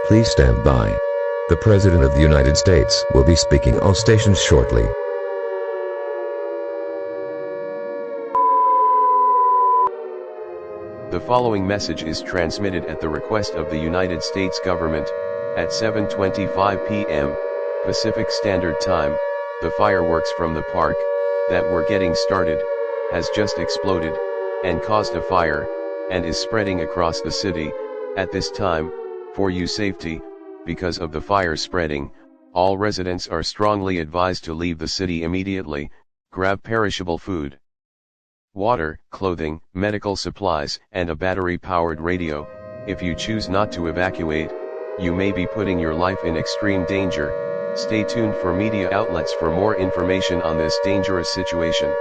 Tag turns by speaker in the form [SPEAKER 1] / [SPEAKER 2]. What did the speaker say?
[SPEAKER 1] Please stand by. The President of the United States will be speaking all stations shortly.
[SPEAKER 2] The following message is transmitted at the request of the United States government, at 7:25 p.m. Pacific Standard Time. The fireworks from the park, that were getting started, has just exploded, and caused a fire, and is spreading across the city. At this time, for your safety, because of the fire spreading, all residents are strongly advised to leave the city immediately. Grab perishable food, water, clothing, medical supplies, and a battery-powered radio. If you choose not to evacuate, you may be putting your life in extreme danger. Stay tuned for media outlets for more information on this dangerous situation.